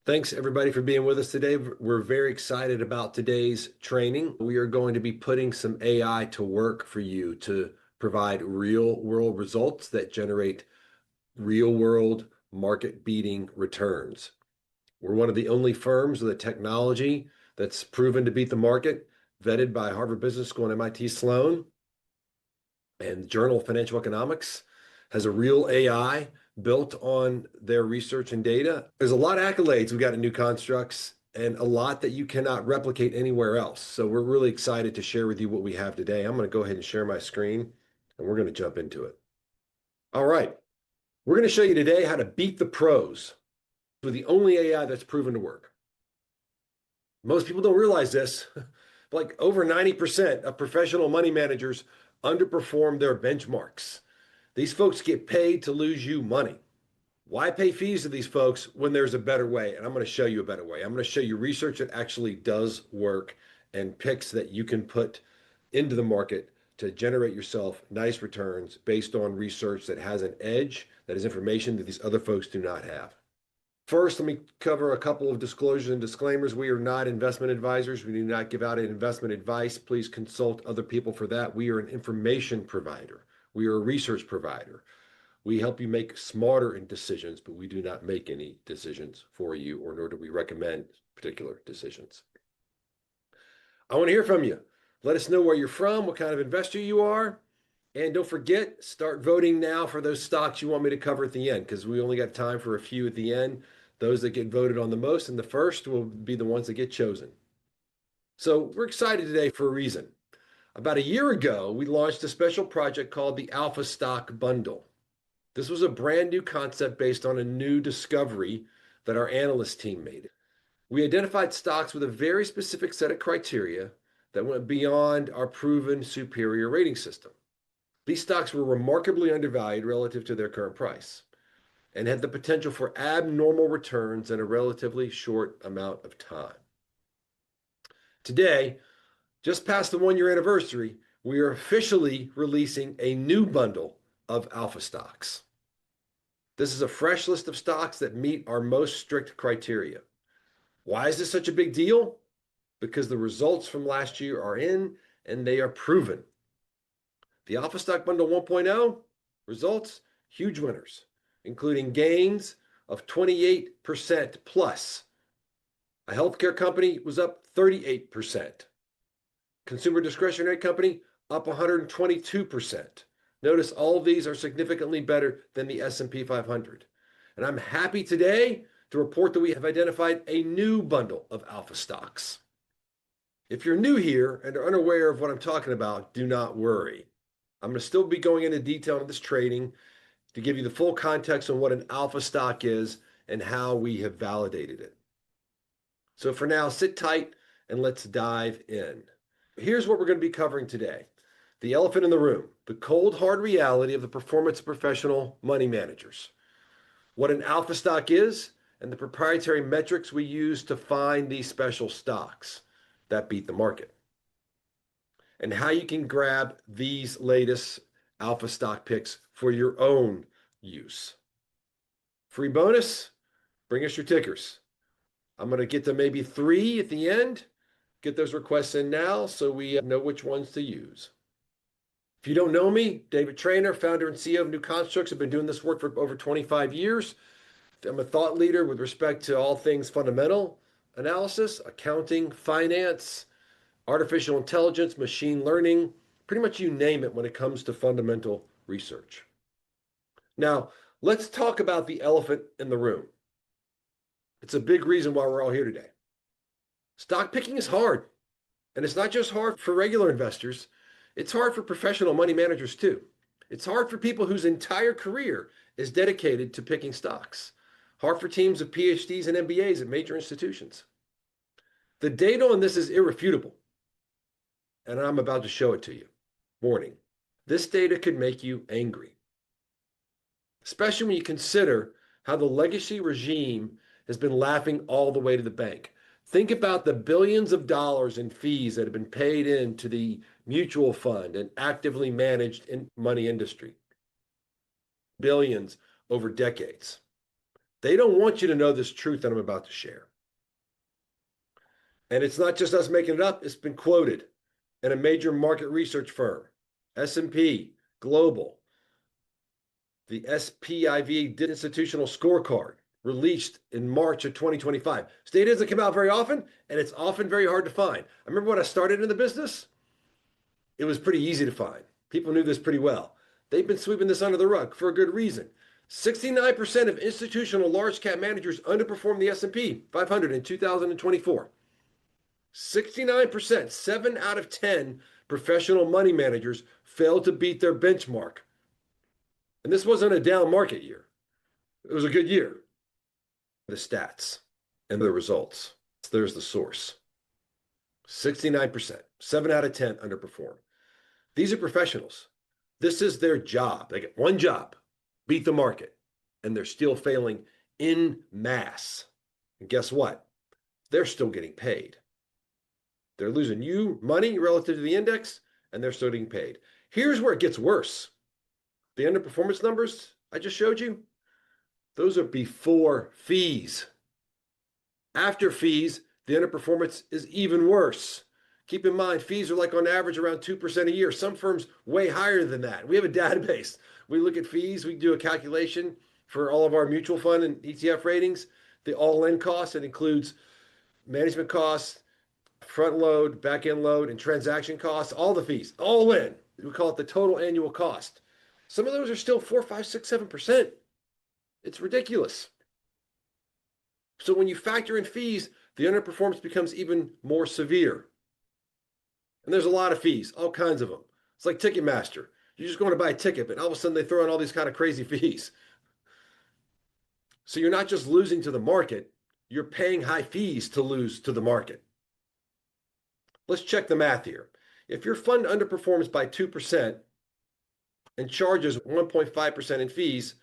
Thanks everybody for being with us today. We're very excited about today's training. We are going to be putting some AI to work for you to provide real world results that generate real world market beating returns. We're one of the only firms with a technology that's proven to beat the market, vetted by Harvard Business School and MIT Sloan, and the Journal of Financial Economics has a real AI built on their research and data. There's a lot of accolades we got in New Constructs and a lot that you cannot replicate anywhere else. So we're really excited to share with you what we have today. I'm going to go ahead and share my screen and we're going to jump into it. All right. We're going to show you today how to beat the pros with the only AI that's proven to work. Most people don't realize this. Like over 90% of professional money managers underperform their benchmarks. These folks get paid to lose you money. Why pay fees to these folks when there's a better way? And I'm going to show you a better way. I'm going to show you research that actually does work and picks that you can put into the market to generate yourself nice returns based on research that has an edge, that is information that these other folks do not have. First, let me cover a couple of disclosures and disclaimers. We are not investment advisors. We do not give out investment advice. Please consult other people for that. We are an information provider. We are a research provider. We help you make smarter decisions, but we do not make any decisions for you, or nor do we recommend particular decisions. I want to hear from you. Let us know where you're from, what kind of investor you are, and don't forget, start voting now for those stocks you want me to cover at the end, because we only got time for a few at the end. Those that get voted on the most and the first will be the ones that get chosen. So we're excited today for a reason. About a year ago, we launched a special project called the Alpha Stock Bundle. This was a brand new concept based on a new discovery that our analyst team made. We identified stocks with a very specific set of criteria that went beyond our proven superior rating system. These stocks were remarkably undervalued relative to their current price and had the potential for abnormal returns in a relatively short amount of time. Today, just past the one-year anniversary, we are officially releasing a new bundle of alpha stocks. This is a fresh list of stocks that meet our most strict criteria. Why is this such a big deal? Because the results from last year are in and they are proven. The Alpha Stock Bundle 1.0 results, huge winners, including gains of 28% plus. A healthcare company was up 38%. Consumer discretionary company up 122%. Notice all of these are significantly better than the S&P 500. And I'm happy today to report that we have identified a new bundle of alpha stocks. If you're new here and are unaware of what I'm talking about, do not worry. I'm going to still be going into detail in this trading to give you the full context on what an alpha stock is and how we have validated it. So for now, sit tight and let's dive in. Here's what we're going to be covering today. The elephant in the room, the cold, hard reality of the performance of professional money managers. What an alpha stock is and the proprietary metrics we use to find these special stocks that beat the market. And how you can grab these latest alpha stock picks for your own use. Free bonus, bring us your tickers. I'm going to get to maybe 3 at the end. Get those requests in now so we know which ones to use. If you don't know me, David Trainer, founder and CEO of New Constructs. I've been doing this work for over 25 years. I'm a thought leader with respect to all things fundamental analysis, accounting, finance, artificial intelligence, machine learning, pretty much you name it when it comes to fundamental research. Now, let's talk about the elephant in the room. It's a big reason why we're all here today. Stock picking is hard, and it's not just hard for regular investors. It's hard for professional money managers too. It's hard for people whose entire career is dedicated to picking stocks. Hard for teams of PhDs and MBAs at major institutions. The data on this is irrefutable, and I'm about to show it to you. Warning, this data could make you angry, especially when you consider how the legacy regime has been laughing all the way to the bank. Think about the billions of dollars in fees that have been paid into the mutual fund and actively managed money industry. Billions over decades. They don't want you to know this truth that I'm about to share. And it's not just us making it up. It's been quoted in a major market research firm, S&P Global, the SPIV Institutional Scorecard, released in March of 2025. This data doesn't come out very often, and it's often very hard to find. I remember when I started in the business, it was pretty easy to find. People knew this pretty well. They've been sweeping this under the rug for a good reason. 69% of institutional large cap managers underperformed the S&P 500 in 2024. 69%, 7 out of 10 professional money managers failed to beat their benchmark. And this wasn't a down market year. It was a good year. The stats and the results. There's the source. 69%, 7 out of 10 underperform. These are professionals. This is their job. They get one job, beat the market, and they're still failing en masse. And guess what? They're still getting paid. They're losing you money relative to the index, and they're still getting paid. Here's where it gets worse. The underperformance numbers I just showed you, those are before fees. After fees, the underperformance is even worse. Keep in mind, fees are like on average around 2% a year. Some firms way higher than that. We have a database. We look at fees. We do a calculation for all of our mutual fund and ETF ratings. The all-in cost, it includes management costs, front load, back end load, and transaction costs, all the fees, all in. We call it the total annual cost. Some of those are still 4, 5, 6, 7%. It's ridiculous. So when you factor in fees, the underperformance becomes even more severe. And there's a lot of fees, all kinds of them. It's like Ticketmaster. You're just going to buy a ticket, but all of a sudden they throw in all these kind of crazy fees. So you're not just losing to the market, you're paying high fees to lose to the market. Let's check the math here. If your fund underperforms by 2% and charges 1.5% in fees,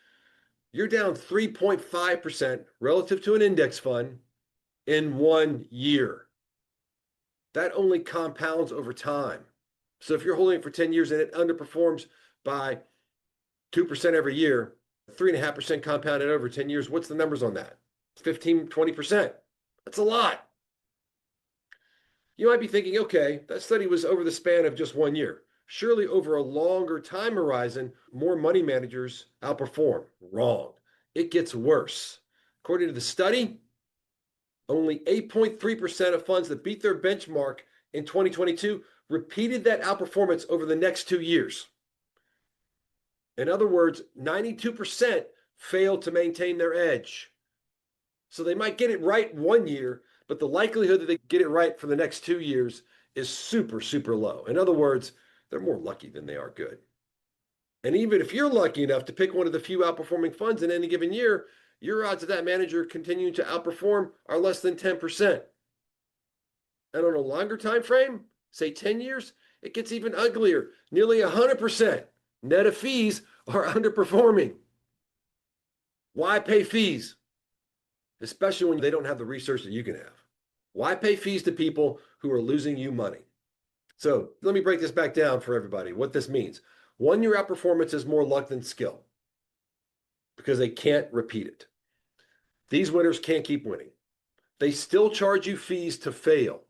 you're down 3.5% relative to an index fund in 1 year. That only compounds over time. So if you're holding it for 10 years and it underperforms by 2% every year, 3.5% compounded over 10 years, what's the numbers on that? 15, 20%. That's a lot. You might be thinking, okay, that study was over the span of just 1 year. Surely over a longer time horizon, more money managers outperform. Wrong. It gets worse. According to the study, only 8.3% of funds that beat their benchmark in 2022 repeated that outperformance over the next 2 years. In other words, 92% failed to maintain their edge. So they might get it right 1 year, but the likelihood that they get it right for the next 2 years is super, super low. In other words, they're more lucky than they are good. And even if you're lucky enough to pick one of the few outperforming funds in any given year, your odds of that manager continuing to outperform are less than 10%. And on a longer time frame, say 10 years, it gets even uglier. Nearly 100% net of fees are underperforming. Why pay fees? Especially when they don't have the research that you can have. Why pay fees to people who are losing you money? So let me break this back down for everybody, what this means. 1 year outperformance is more luck than skill because they can't repeat it. These winners can't keep winning. They still charge you fees to fail.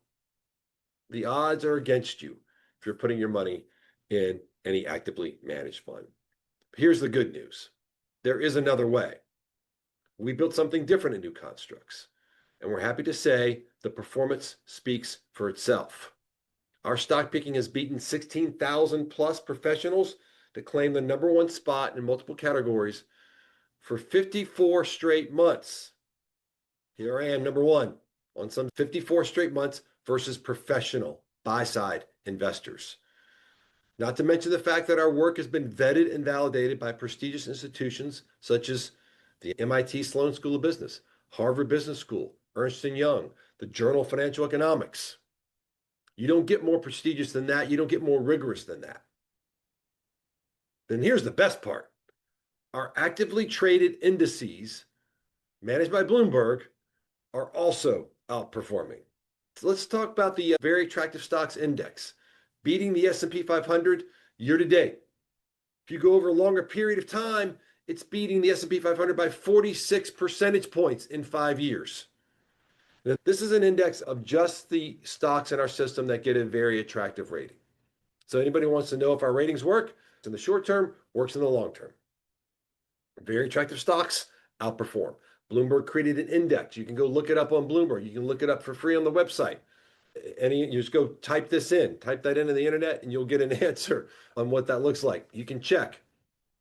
The odds are against you if you're putting your money in any actively managed fund. Here's the good news. There is another way. We built something different in New Constructs, and we're happy to say the performance speaks for itself. Our stock picking has beaten 16,000 plus professionals to claim the #1 spot in multiple categories for 54 straight months. Here I am, #1 on some 54 straight months versus professional buy-side investors. Not to mention the fact that our work has been vetted and validated by prestigious institutions such as the MIT Sloan School of Business, Harvard Business School, Ernst & Young, the Journal of Financial Economics. You don't get more prestigious than that. You don't get more rigorous than that. Then here's the best part. Our actively traded indices managed by Bloomberg are also outperforming. So let's talk about the very attractive stocks index, beating the S&P 500 year to date. If you go over a longer period of time, it's beating the S&P 500 by 46 percentage points in 5 years. Now, this is an index of just the stocks in our system that get a very attractive rating. So anybody wants to know if our ratings work, in the short term, works in the long term. Very attractive stocks outperform. Bloomberg created an index. You can go look it up on Bloomberg. You can look it up for free on the website. You just go type this in, type that into the internet, and you'll get an answer on what that looks like. You can check.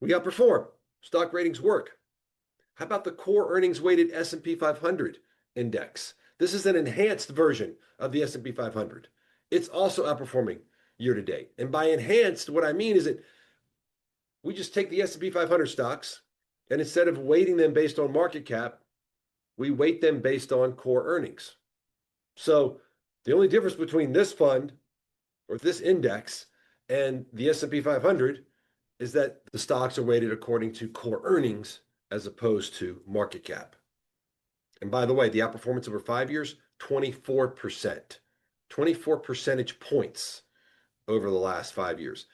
We outperform. Stock ratings work. How about the core earnings weighted S&P 500 index? This is an enhanced version of the S&P 500. It's also outperforming year to date. And by enhanced, what I mean is that we just take the S&P 500 stocks, and instead of weighting them based on market cap, we weight them based on core earnings. So the only difference between this fund or this index and the S&P 500 is that the stocks are weighted according to core earnings as opposed to market cap. And by the way, the outperformance over 5 years, 24%. 24 percentage points over the last 5 years.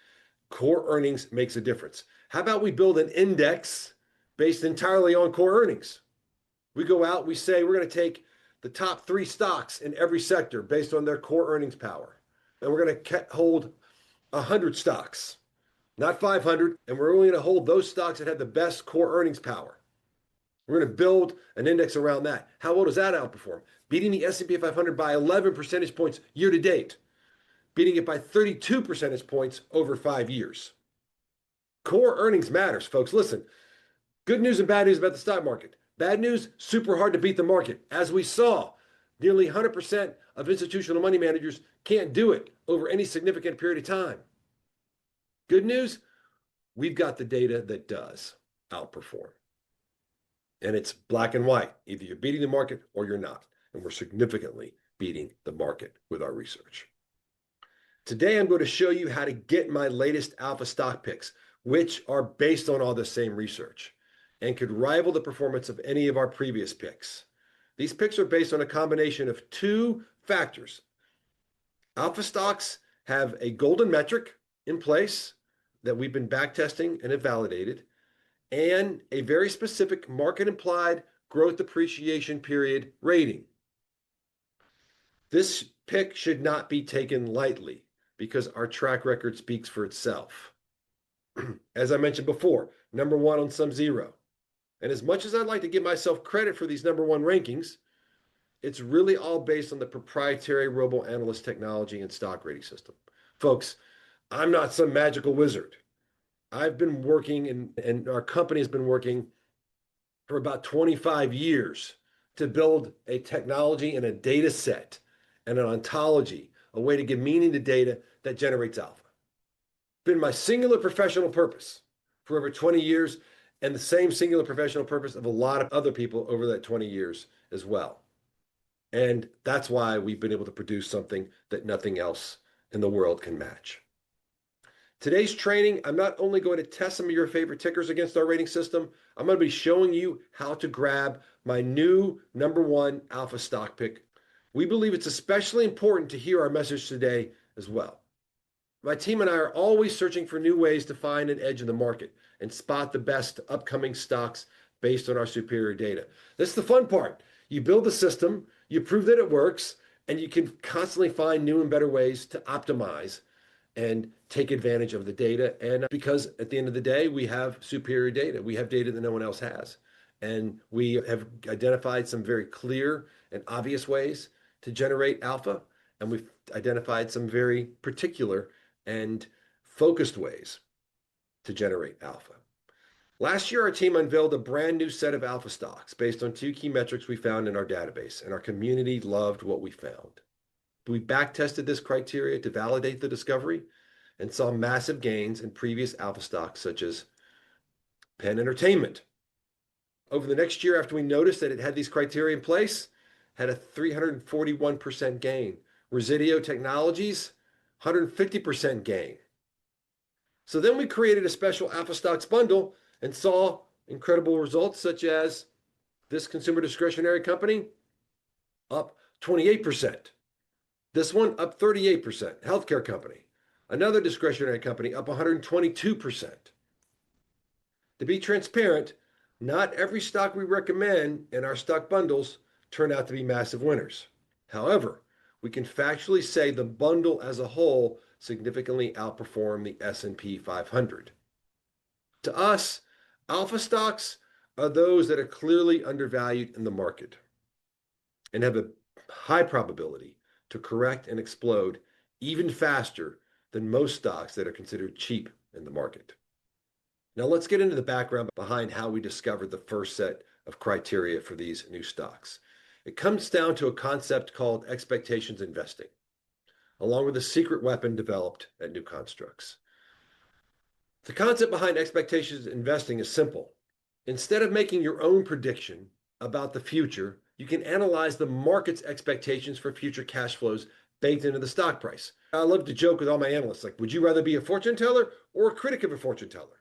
Core earnings makes a difference. How about we build an index based entirely on core earnings? We go out, we say we're going to take the top 3 stocks in every sector based on their core earnings power. And we're going to hold 100 stocks, not 500. And we're only going to hold those stocks that have the best core earnings power. We're going to build an index around that. How well does that outperform? Beating the S&P 500 by 11 percentage points year to date. Beating it by 32 percentage points over 5 years. Core earnings matters, folks. Listen, good news and bad news about the stock market. Bad news, super hard to beat the market. As we saw, nearly 100% of institutional money managers can't do it over any significant period of time. Good news, we've got the data that does outperform. And it's black and white. Either you're beating the market or you're not. And we're significantly beating the market with our research. Today, I'm going to show you how to get my latest alpha stock picks, which are based on all the same research and could rival the performance of any of our previous picks. These picks are based on a combination of 2 factors. Alpha stocks have a golden metric in place that we've been backtesting and have validated, and a very specific market-implied growth appreciation period rating. This pick should not be taken lightly because our track record speaks for itself. As I mentioned before, number 1 on some zero. And as much as I'd like to give myself credit for these number 1 rankings, it's really all based on the proprietary Robo-Analyst technology and stock rating system. Folks, I'm not some magical wizard. I've been working and our company has been working for about 25 years to build a technology and a data set and an ontology, a way to give meaning to data that generates alpha. It's been my singular professional purpose for over 20 years, and the same singular professional purpose of a lot of other people over that 20 years as well. And that's why we've been able to produce something that nothing else in the world can match. Today's training, I'm not only going to test some of your favorite tickers against our rating system, I'm going to be showing you how to grab my new number 1 alpha stock pick. We believe it's especially important to hear our message today as well. My team and I are always searching for new ways to find an edge in the market and spot the best upcoming stocks based on our superior data. That's the fun part. You build the system, you prove that it works, and you can constantly find new and better ways to optimize and take advantage of the data. And because at the end of the day, we have superior data. We have data that no one else has. And we have identified some very clear and obvious ways to generate alpha. And we've identified some very particular and focused ways to generate alpha. Last year, our team unveiled a brand new set of alpha stocks based on 2 key metrics we found in our database, and our community loved what we found. We backtested this criteria to validate the discovery and saw massive gains in previous alpha stocks such as Penn Entertainment. Over the next year, after we noticed that it had these criteria in place, had a 341% gain. Resideo Technologies, 150% gain. So then we created a special alpha stocks bundle and saw incredible results such as this consumer discretionary company up 28%. This one up 38%. Healthcare company. Another discretionary company up 122%. To be transparent, not every stock we recommend in our stock bundles turn out to be massive winners. However, we can factually say the bundle as a whole significantly outperformed the S&P 500. To us, alpha stocks are those that are clearly undervalued in the market and have a high probability to correct and explode even faster than most stocks that are considered cheap in the market. Now let's get into the background behind how we discovered the first set of criteria for these new stocks. It comes down to a concept called expectations investing, along with a secret weapon developed at New Constructs. The concept behind expectations investing is simple. Instead of making your own prediction about the future, you can analyze the market's expectations for future cash flows baked into the stock price. I love to joke with all my analysts, like, would you rather be a fortune teller or a critic of a fortune teller?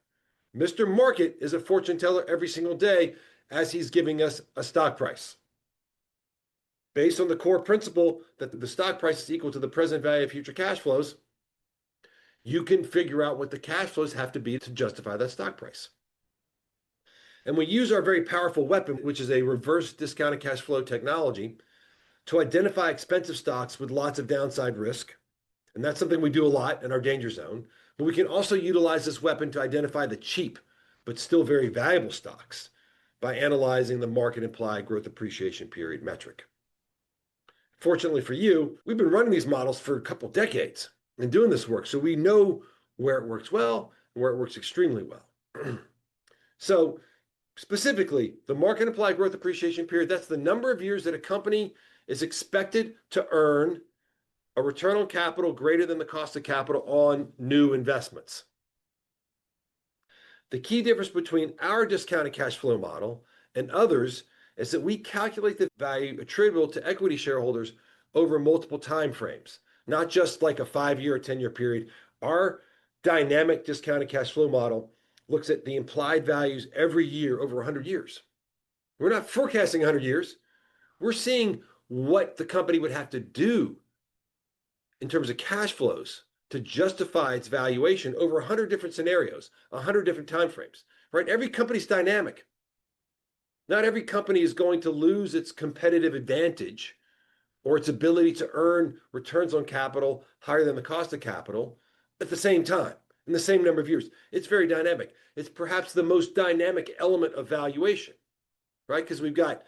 Mr. Market is a fortune teller every single day as he's giving us a stock price. Based on the core principle that the stock price is equal to the present value of future cash flows, you can figure out what the cash flows have to be to justify that stock price. And we use our very powerful weapon, which is a reverse discounted cash flow technology, to identify expensive stocks with lots of downside risk. And that's something we do a lot in our danger zone. But we can also utilize this weapon to identify the cheap, but still very valuable stocks by analyzing the market-implied growth appreciation period metric. Fortunately for you, we've been running these models for a couple decades and doing this work. So we know where it works well and where it works extremely well. So specifically, the market-implied growth appreciation period, that's the number of years that a company is expected to earn a return on capital greater than the cost of capital on new investments. The key difference between our discounted cash flow model and others is that we calculate the value attributable to equity shareholders over multiple time frames, not just like a 5-year or 10-year period. Our dynamic discounted cash flow model looks at the implied values every year over 100 years. We're not forecasting 100 years. We're seeing what the company would have to do in terms of cash flows to justify its valuation over 100 different scenarios, 100 different timeframes, right? Every company's dynamic. Not every company is going to lose its competitive advantage or its ability to earn returns on capital higher than the cost of capital at the same time, in the same number of years. It's very dynamic. It's perhaps the most dynamic element of valuation, right? Because we've got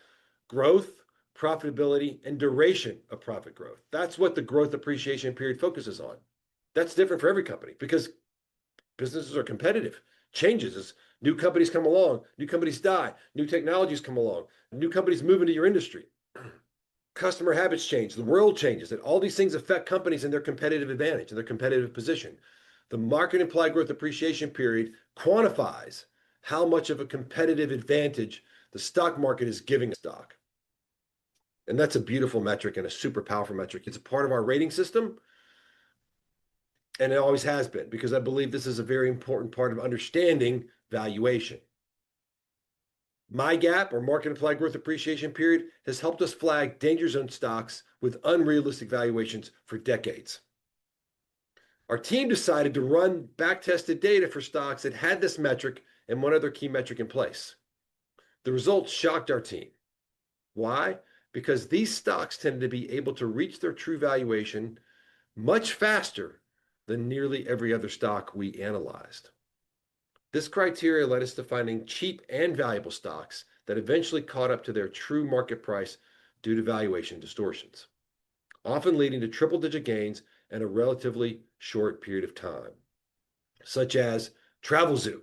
growth, profitability, and duration of profit growth. That's what the growth appreciation period focuses on. That's different for every company because businesses are competitive. Changes as new companies come along, new companies die, new technologies come along, new companies move into your industry. Customer habits change, the world changes, and all these things affect companies and their competitive advantage and their competitive position. The market implied growth appreciation period quantifies how much of a competitive advantage the stock market is giving a stock. And that's a beautiful metric and a super powerful metric. It's a part of our rating system. And it always has been, because I believe this is a very important part of understanding valuation. My GAAP, or market implied growth appreciation period, has helped us flag danger zone stocks with unrealistic valuations for decades. Our team decided to run back-tested data for stocks that had this metric and one other key metric in place. The results shocked our team. Why? Because these stocks tended to be able to reach their true valuation much faster than nearly every other stock we analyzed. This criteria led us to finding cheap and valuable stocks that eventually caught up to their true market price due to valuation distortions, often leading to triple-digit gains in a relatively short period of time, such as Travelzoo,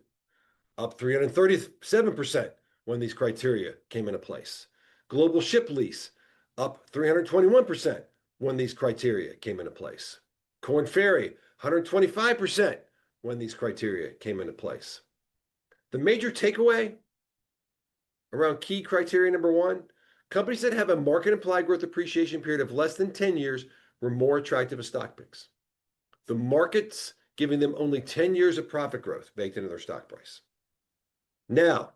up 337% when these criteria came into place. Global Ship Lease, up 321% when these criteria came into place. Korn Ferry, 125% when these criteria came into place. The major takeaway around key criteria number one, companies that have a market implied growth appreciation period of less than 10 years were more attractive as stock picks. The market's giving them only 10 years of profit growth baked into their stock price. Now,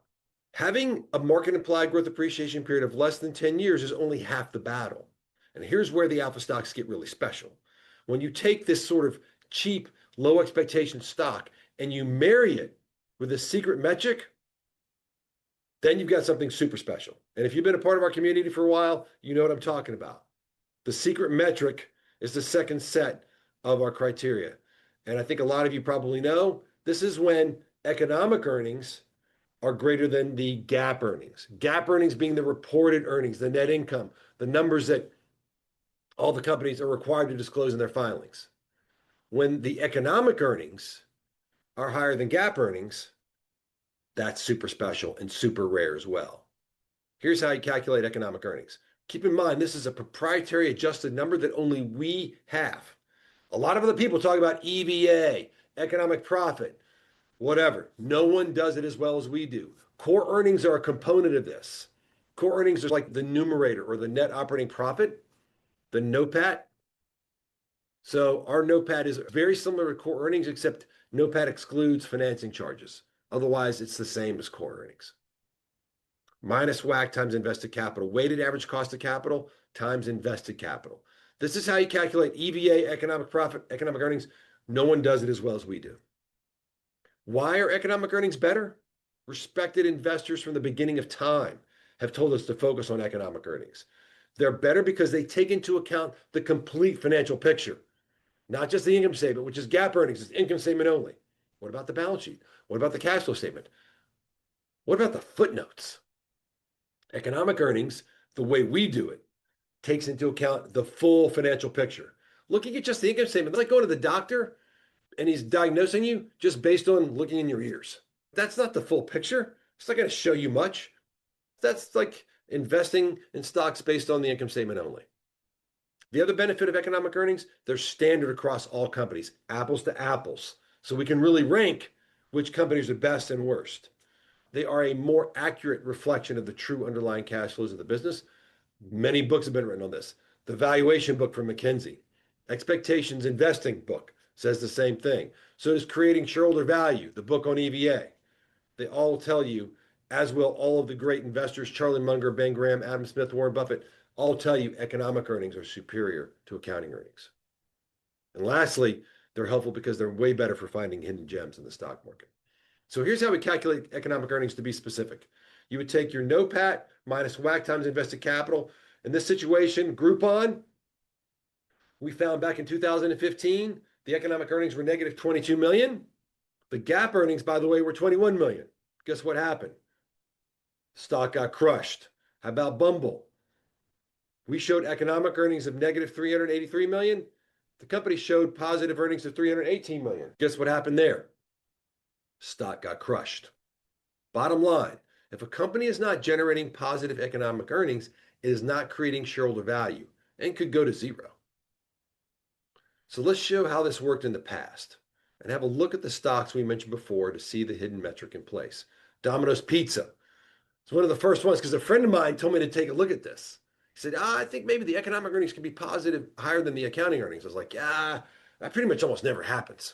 having a market implied growth appreciation period of less than 10 years is only half the battle. And here's where the alpha stocks get really special. When you take this sort of cheap, low expectation stock and you marry it with a secret metric then you've got something super special. And if you've been a part of our community for a while, you know what I'm talking about. The secret metric is the second set of our criteria. And I think a lot of you probably know this is when economic earnings are greater than the GAAP earnings. GAAP earnings being the reported earnings, the net income, the numbers that all the companies are required to disclose in their filings. When the economic earnings are higher than GAAP earnings, that's super special and super rare as well. Here's how you calculate economic earnings. Keep in mind, this is a proprietary adjusted number that only we have. A lot of other people talk about EVA, economic profit, whatever. No one does it as well as we do. Core earnings are a component of this. Core earnings are like the numerator or the net operating profit, the NOPAT. So our NOPAT is very similar to core earnings, except NOPAT excludes financing charges. Otherwise, it's the same as core earnings. Minus WACC times invested capital, weighted average cost of capital times invested capital. This is how you calculate EVA, economic profit, economic earnings. No one does it as well as we do. Why are economic earnings better? Respected investors from the beginning of time have told us to focus on economic earnings. They're better because they take into account the complete financial picture, not just the income statement, which is GAAP earnings, it's income statement only. What about the balance sheet? What about the cash flow statement? What about the footnotes? Economic earnings, the way we do it, takes into account the full financial picture. Looking at just the income statement, like going to the doctor and he's diagnosing you just based on looking in your ears. That's not the full picture. It's not going to show you much. That's like investing in stocks based on the income statement only. The other benefit of economic earnings, they're standard across all companies, apples to apples. So we can really rank which companies are best and worst. They are a more accurate reflection of the true underlying cash flows of the business. Many books have been written on this. The valuation book from McKinsey, Expectations Investing book says the same thing. So does Creating Shareholder Value, the book on EVA. They all tell you, as will all of the great investors, Charlie Munger, Ben Graham, Adam Smith, Warren Buffett, all tell you economic earnings are superior to accounting earnings. And lastly, they're helpful because they're way better for finding hidden gems in the stock market. So here's how we calculate economic earnings to be specific. You would take your NOPAT minus WACC times invested capital. In this situation, Groupon, we found back in 2015, the economic earnings were negative 22 million. The GAAP earnings, by the way, were 21 million. Guess what happened? Stock got crushed. How about Bumble? We showed economic earnings of negative 383 million. The company showed positive earnings of 318 million. Guess what happened there? Stock got crushed. Bottom line, if a company is not generating positive economic earnings, it is not creating shareholder value and could go to zero. So let's show how this worked in the past and have a look at the stocks we mentioned before to see the hidden metric in place. Domino's Pizza. It's one of the first ones because a friend of mine told me to take a look at this. He said, I think maybe the economic earnings can be positive higher than the accounting earnings. I was like, yeah, that pretty much almost never happens.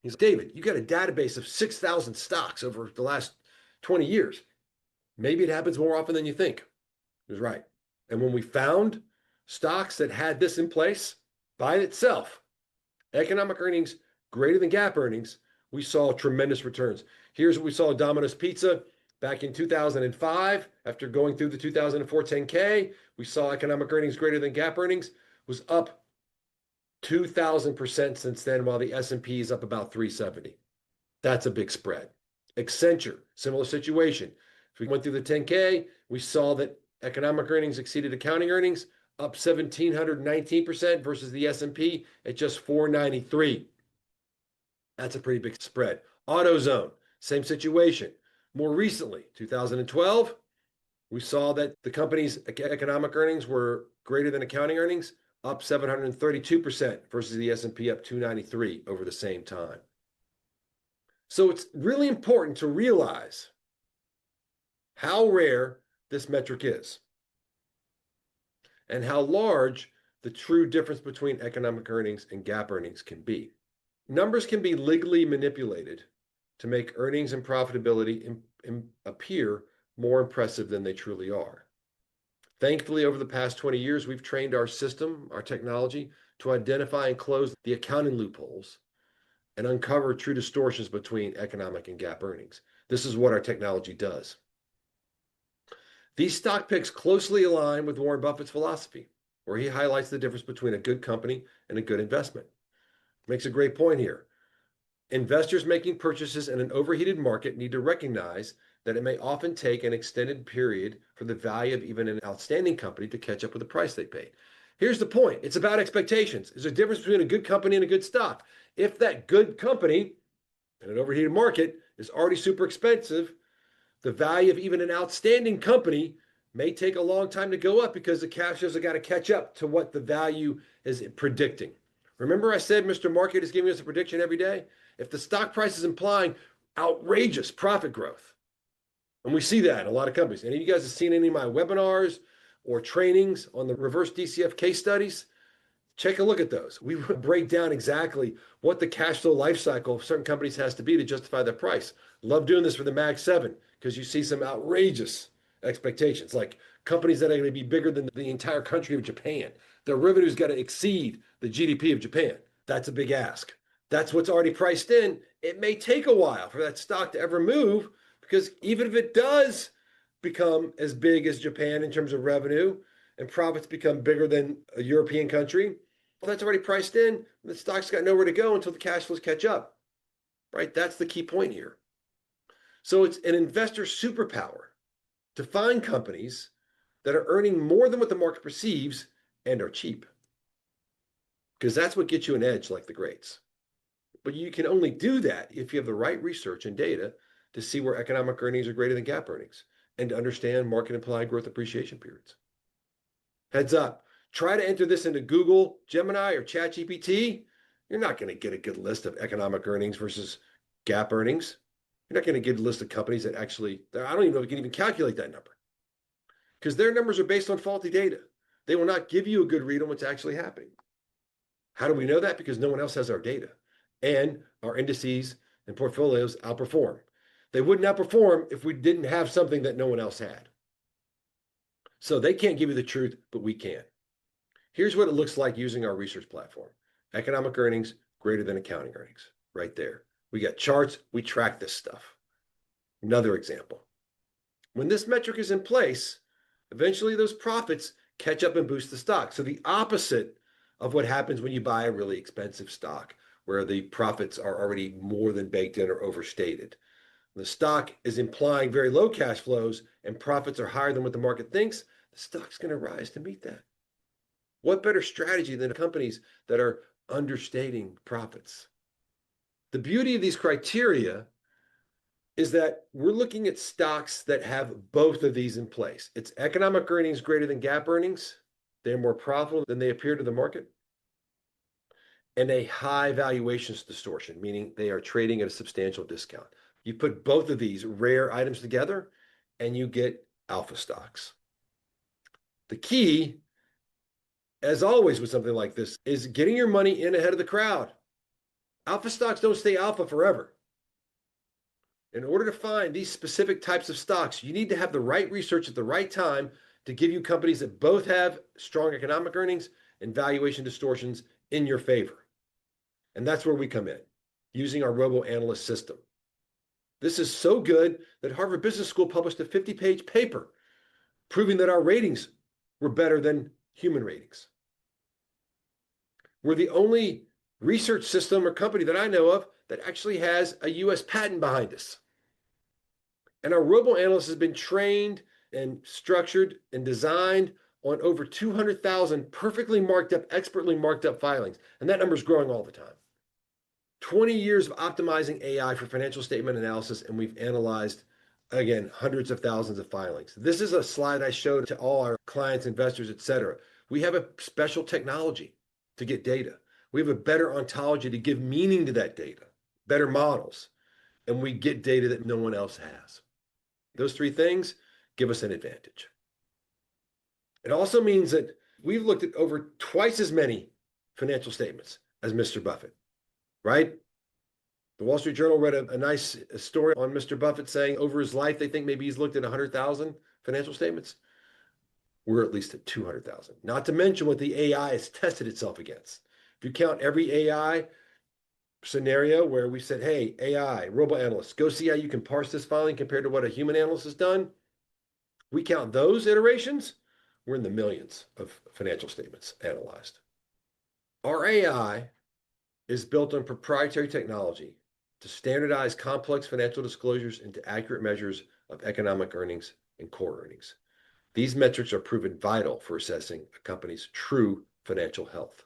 He's like, David, you got a database of 6,000 stocks over the last 20 years. Maybe it happens more often than you think. He was right. And when we found stocks that had this in place by itself, economic earnings greater than GAAP earnings, we saw tremendous returns. Here's what we saw at Domino's Pizza back in 2005. After going through the 2004 10K, we saw economic earnings greater than GAAP earnings was up 2,000% since then, while the S&P is up about 370. That's a big spread. Accenture, similar situation. If we went through the 10K, we saw that economic earnings exceeded accounting earnings, up 1,719% versus the S&P at just 493. That's a pretty big spread. AutoZone, same situation. More recently, 2012, we saw that the company's economic earnings were greater than accounting earnings, up 732% versus the S&P up 293 over the same time. So it's really important to realize how rare this metric is and how large the true difference between economic earnings and GAAP earnings can be. Numbers can be legally manipulated to make earnings and profitability appear more impressive than they truly are. Thankfully, over the past 20 years, we've trained our system, our technology, to identify and close the accounting loopholes and uncover true distortions between economic and GAAP earnings. This is what our technology does. These stock picks closely align with Warren Buffett's philosophy, where he highlights the difference between a good company and a good investment. Makes a great point here. Investors making purchases in an overheated market need to recognize that it may often take an extended period for the value of even an outstanding company to catch up with the price they paid. Here's the point. It's about expectations. There's a difference between a good company and a good stock. If that good company in an overheated market is already super expensive, the value of even an outstanding company may take a long time to go up because the cash flows have got to catch up to what the value is predicting. Remember I said Mr. Market is giving us a prediction every day? If the stock price is implying outrageous profit growth, and we see that in a lot of companies. Any of you guys have seen any of my webinars or trainings on the reverse DCF case studies? Take a look at those. We break down exactly what the cash flow life cycle of certain companies has to be to justify their price. Love doing this for the Mag 7 because you see some outrageous expectations, like companies that are going to be bigger than the entire country of Japan. Their revenue's got to exceed the GDP of Japan. That's a big ask. That's what's already priced in. It may take a while for that stock to ever move because even if it does become as big as Japan in terms of revenue and profits become bigger than a European country, well, that's already priced in. The stock's got nowhere to go until the cash flows catch up, right? That's the key point here. So it's an investor superpower to find companies that are earning more than what the market perceives and are cheap, because that's what gets you an edge like the greats. But you can only do that if you have the right research and data to see where economic earnings are greater than GAAP earnings and to understand market-implied growth appreciation periods. Heads up, try to enter this into Google, Gemini, or ChatGPT. You're not going to get a good list of economic earnings versus GAAP earnings. You're not going to get a list of companies that actually, I don't even know if you can even calculate that number because their numbers are based on faulty data. They will not give you a good read on what's actually happening. How do we know that? Because no one else has our data and our indices and portfolios outperform. They wouldn't outperform if we didn't have something that no one else had. So they can't give you the truth, but we can. Here's what it looks like using our research platform. Economic earnings greater than accounting earnings, right there. We got charts, we track this stuff. Another example. When this metric is in place, eventually those profits catch up and boost the stock. So the opposite of what happens when you buy a really expensive stock, where the profits are already more than baked in or overstated. The stock is implying very low cash flows and profits are higher than what the market thinks, the stock's going to rise to meet that. What better strategy than companies that are understating profits? The beauty of these criteria is that we're looking at stocks that have both of these in place. It's economic earnings greater than GAAP earnings. They're more profitable than they appear to the market. And a high valuations distortion, meaning they are trading at a substantial discount. You put both of these rare items together and you get alpha stocks. The key, as always with something like this, is getting your money in ahead of the crowd. Alpha stocks don't stay alpha forever. In order to find these specific types of stocks, you need to have the right research at the right time to give you companies that both have strong economic earnings and valuation distortions in your favor. And that's where we come in, using our Robo-Analyst system. This is so good that Harvard Business School published a 50-page paper proving that our ratings were better than human ratings. We're the only research system or company that I know of that actually has a US patent behind us. And our Robo-Analyst has been trained and structured and designed on over 200,000 perfectly marked up, expertly marked up filings. And that number is growing all the time. 20 years of optimizing AI for financial statement analysis, and we've analyzed, again, hundreds of thousands of filings. This is a slide I showed to all our clients, investors, et cetera. We have a special technology to get data. We have a better ontology to give meaning to that data, better models, and we get data that no one else has. Those three things give us an advantage. It also means that we've looked at over twice as many financial statements as Mr. Buffett, right? The Wall Street Journal read a nice story on Mr. Buffett saying over his life, they think maybe he's looked at 100,000 financial statements. We're at least at 200,000. Not to mention what the AI has tested itself against. If you count every AI scenario where we said, hey, AI, Robo-Analyst, go see how you can parse this filing compared to what a human analyst has done, We count those iterations, we're in the millions of financial statements analyzed. Our AI is built on proprietary technology to standardize complex financial disclosures into accurate measures of economic earnings and core earnings. These metrics are proven vital for assessing a company's true financial health.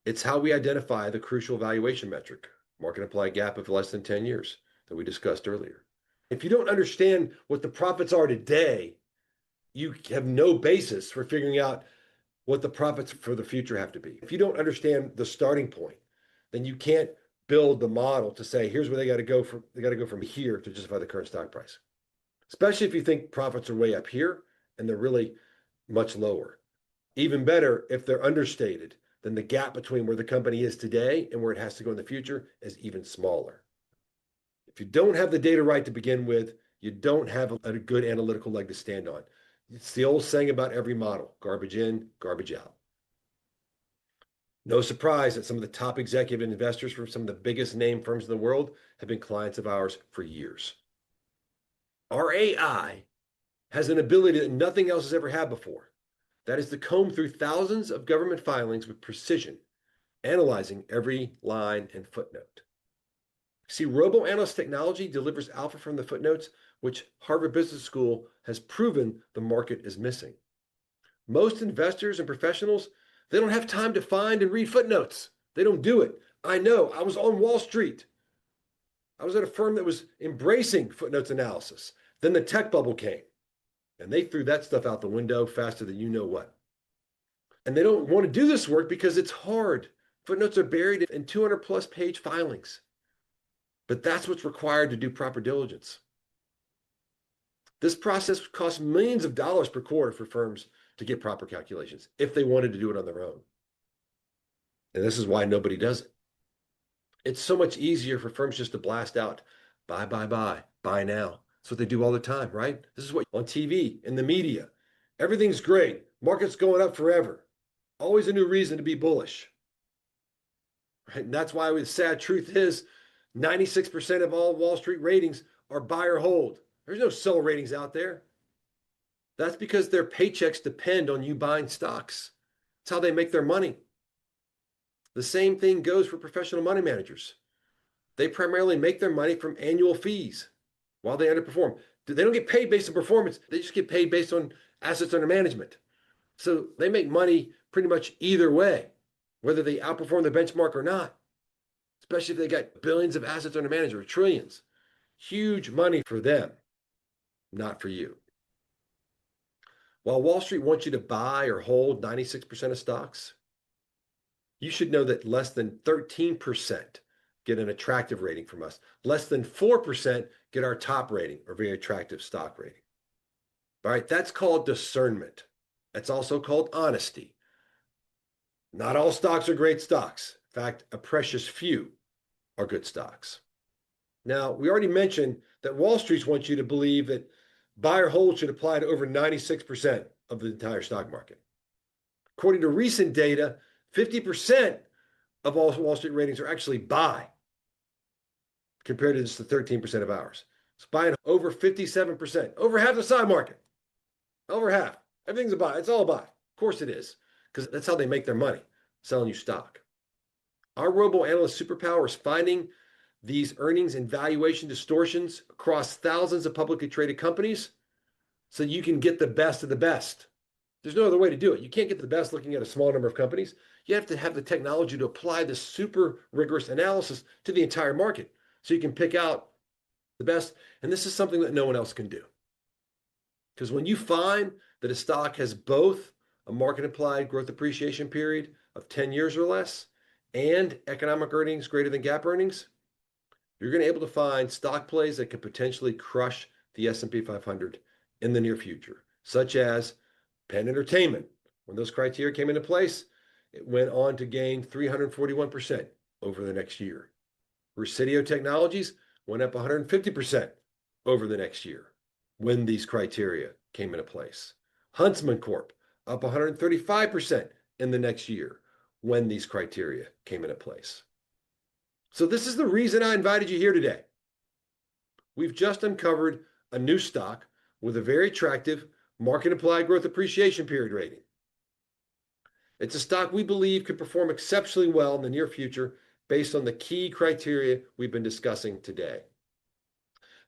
It's how we identify the crucial valuation metric, market-implied GAAP of less than 10 years, that we discussed earlier. If you don't understand what the profits are today, you have no basis for figuring out what the profits for the future have to be. If you don't understand the starting point, then you can't build the model to say, here's where they got to go from. They got to go from here to justify the current stock price. Especially if you think profits are way up here and they're really much lower. Even better, if they're understated, then the gap between where the company is today and where it has to go in the future is even smaller. If you don't have the data right to begin with, you don't have a good analytical leg to stand on. It's the old saying about every model, garbage in, garbage out. No surprise that some of the top executive investors from some of the biggest name firms in the world have been clients of ours for years. Our AI has an ability that nothing else has ever had before. That is to comb through thousands of government filings with precision, analyzing every line and footnote. See, Robo-Analyst technology delivers alpha from the footnotes, which Harvard Business School has proven the market is missing. Most investors and professionals, they don't have time to find and read footnotes. They don't do it. I know. I was on Wall Street. I was at a firm that was embracing footnotes analysis. Then the tech bubble came, and they threw that stuff out the window faster than you know what. And they don't want to do this work because it's hard. Footnotes are buried in 200 plus page filings. But that's what's required to do proper diligence. This process costs millions of dollars per quarter for firms to get proper calculations if they wanted to do it on their own. And this is why nobody does it. It's so much easier for firms just to blast out, buy now. That's what they do all the time, right? This is what on TV, in the media. Everything's great. Market's going up forever. Always a new reason to be bullish. Right? And that's why the sad truth is 96% of all Wall Street ratings are buy or hold. There's no sell ratings out there. That's because their paychecks depend on you buying stocks. It's how they make their money. The same thing goes for professional money managers. They primarily make their money from annual fees while they underperform. They don't get paid based on performance. They just get paid based on assets under management. So they make money pretty much either way, whether they outperform the benchmark or not, especially if they got billions of assets under management or trillions. Huge money for them, not for you. While Wall Street wants you to buy or hold 96% of stocks, you should know that less than 13% get an attractive rating from us. Less than 4% get our top rating or very attractive stock rating. All right, that's called discernment. That's also called honesty. Not all stocks are great stocks. In fact, a precious few are good stocks. Now, we already mentioned that Wall Street wants you to believe that buy or hold should apply to over 96% of the entire stock market. According to recent data, 50% of all Wall Street ratings are actually buy, compared to just the 13% of ours. It's buying over 57%, over half the stock market, over half. Everything's a buy. It's all a buy. Of course it is, because that's how they make their money, selling you stock. Our Robo-Analyst superpower is finding these earnings and valuation distortions across thousands of publicly traded companies so you can get the best of the best. There's no other way to do it. You can't get the best looking at a small number of companies. You have to have the technology to apply this super rigorous analysis to the entire market so you can pick out the best. And this is something that no one else can do. Because when you find that a stock has both a market-implied growth appreciation period of 10 years or less and economic earnings greater than GAAP earnings, you're going to be able to find stock plays that could potentially crush the S&P 500 in the near future, such as Penn Entertainment. When those criteria came into place, it went on to gain 341% over the next year. Residio Technologies went up 150% over the next year when these criteria came into place. Huntsman Corp up 135% in the next year when these criteria came into place. So this is the reason I invited you here today. We've just uncovered a new stock with a very attractive market-implied growth appreciation period rating. It's a stock we believe could perform exceptionally well in the near future based on the key criteria we've been discussing today.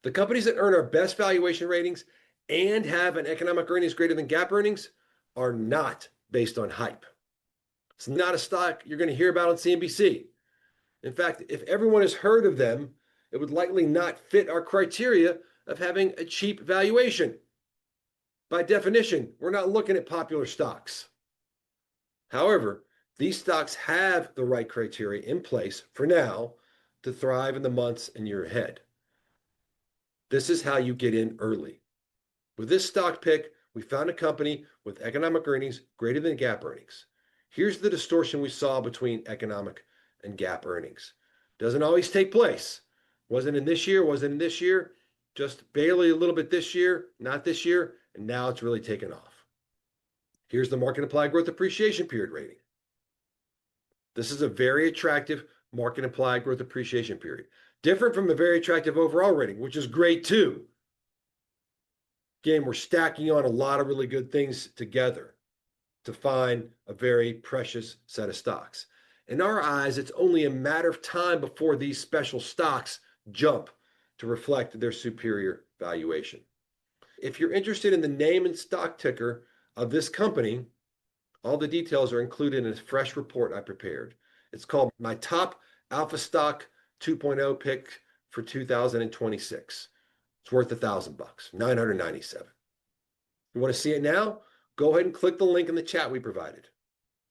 The companies that earn our best valuation ratings and have an economic earnings greater than GAAP earnings are not based on hype. It's not a stock you're going to hear about on CNBC. In fact, if everyone has heard of them, it would likely not fit our criteria of having a cheap valuation. By definition, we're not looking at popular stocks. However, these stocks have the right criteria in place for now to thrive in the months and year ahead. This is how you get in early. With this stock pick, we found a company with economic earnings greater than GAAP earnings. Here's the distortion we saw between economic and GAAP earnings. Doesn't always take place. Wasn't in this year, wasn't in this year, just barely a little bit this year, not this year, and now it's really taken off. Here's the market implied growth appreciation period rating. This is a very attractive market implied growth appreciation period. Different from a very attractive overall rating, which is great too. Again, we're stacking on a lot of really good things together to find a very precious set of stocks. In our eyes, it's only a matter of time before these special stocks jump to reflect their superior valuation. If you're interested in the name and stock ticker of this company, all the details are included in a fresh report I prepared. It's called My Top Alpha Stock 2.0 Pick for 2026. It's worth $1,000, $997. You want to see it now? Go ahead and click the link in the chat we provided.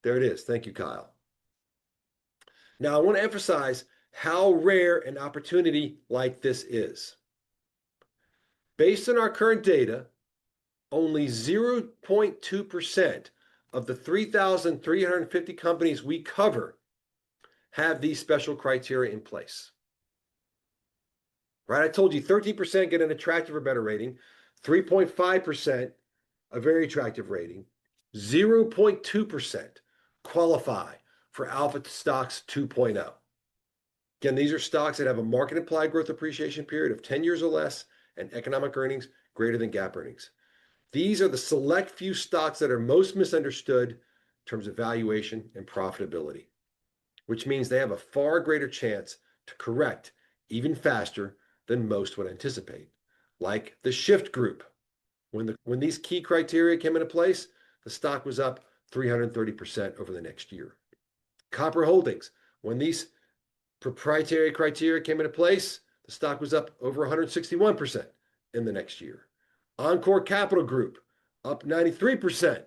There it is. Thank you, Kyle. Now, I want to emphasize how rare an opportunity like this is. Based on our current data, only 0.2% of the 3,350 companies we cover have these special criteria in place. Right? I told you 13% get an attractive or better rating, 3.5% a very attractive rating, 0.2% qualify for Alpha Stocks 2.0. Again, these are stocks that have a market implied growth appreciation period of 10 years or less and economic earnings greater than GAAP earnings. These are the select few stocks that are most misunderstood in terms of valuation and profitability, which means they have a far greater chance to correct even faster than most would anticipate. Like the Shift Group. When these key criteria came into place, the stock was up 330% over the next year. Copper Holdings. When these proprietary criteria came into place, the stock was up over 161% in the next year. Encore Capital Group, up 93%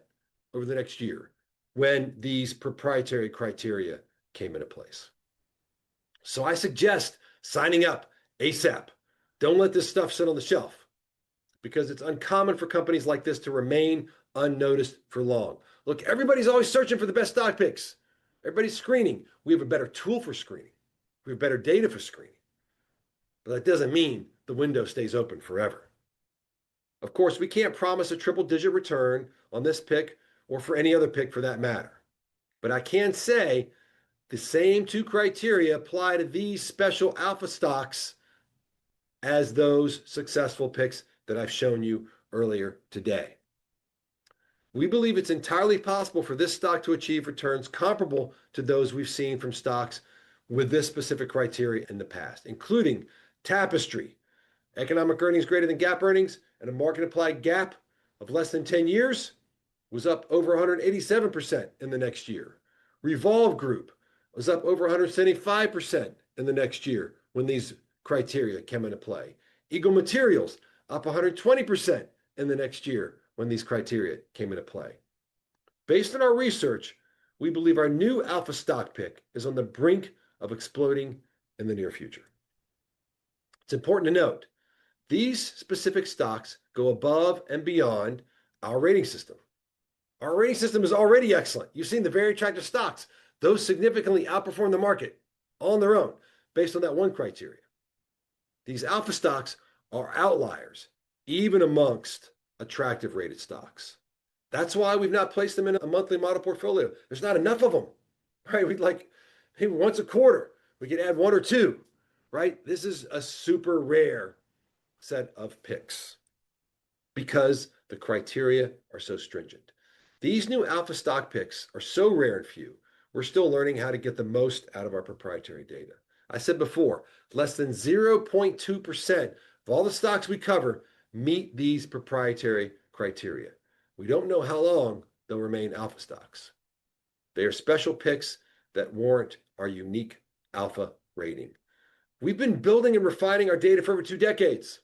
over the next year when these proprietary criteria came into place. So I suggest signing up ASAP. Don't let this stuff sit on the shelf because it's uncommon for companies like this to remain unnoticed for long. Look, everybody's always searching for the best stock picks. Everybody's screening. We have a better tool for screening. We have better data for screening. But that doesn't mean the window stays open forever. Of course, we can't promise a triple-digit return on this pick or for any other pick for that matter. But I can say the same two criteria apply to these special alpha stocks as those successful picks that I've shown you earlier today. We believe it's entirely possible for this stock to achieve returns comparable to those we've seen from stocks with this specific criteria in the past, including Tapestry, economic earnings greater than GAAP earnings, and a market implied gap of less than 10 years was up over 187% in the next year. Revolve Group was up over 175% in the next year when these criteria came into play. Eagle Materials up 120% in the next year when these criteria came into play. Based on our research, we believe our new alpha stock pick is on the brink of exploding in the near future. It's important to note, these specific stocks go above and beyond our rating system. Our rating system is already excellent. You've seen the very attractive stocks. Those significantly outperform the market on their own based on that one criteria. These alpha stocks are outliers, even amongst attractive rated stocks. That's why we've not placed them in a monthly model portfolio. There's not enough of them, right? We'd like maybe once a quarter, we could add one or two, right? This is a super rare set of picks. because the criteria are so stringent. These new alpha stock picks are so rare and few, we're still learning how to get the most out of our proprietary data. I said before, less than 0.2% of all the stocks we cover meet these proprietary criteria. We don't know how long they'll remain alpha stocks. They are special picks that warrant our unique alpha rating. We've been building and refining our data for over 2 decades,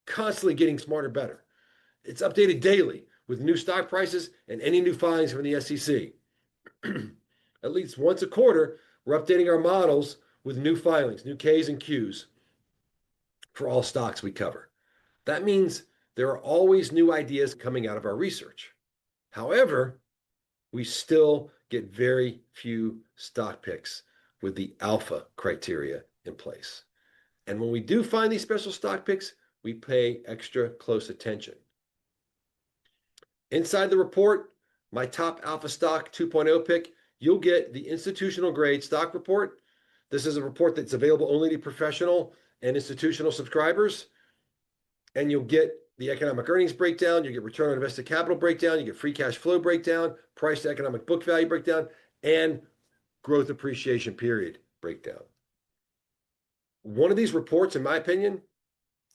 constantly getting smarter, better. It's updated daily with new stock prices and any new filings from the SEC. At least once a quarter, we're updating our models with new filings, new Ks and Qs for all stocks we cover. That means there are always new ideas coming out of our research. However, we still get very few stock picks with the alpha criteria in place. And when we do find these special stock picks, we pay extra close attention. Inside the report, my top alpha stock 2.0 pick, you'll get the institutional grade stock report. This is a report that's available only to professional and institutional subscribers. And you'll get the economic earnings breakdown, you get return on invested capital breakdown, you get free cash flow breakdown, price to economic book value breakdown, and growth appreciation period breakdown. One of these reports, in my opinion,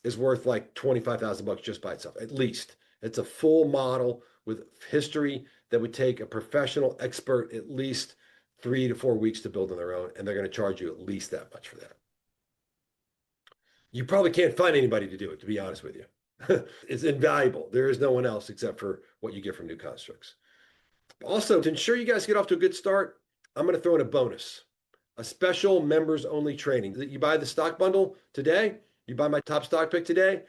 is worth like $25,000 just by itself, at least. It's a full model with history that would take a professional expert at least 3 to 4 weeks to build on their own, and they're going to charge you at least that much for that. You probably can't find anybody to do it, to be honest with you. It's invaluable. There is no one else except for what you get from New Constructs. Also, to ensure you guys get off to a good start, I'm going to throw in a bonus, a special members only training. You buy the stock bundle today, you buy my top stock pick today,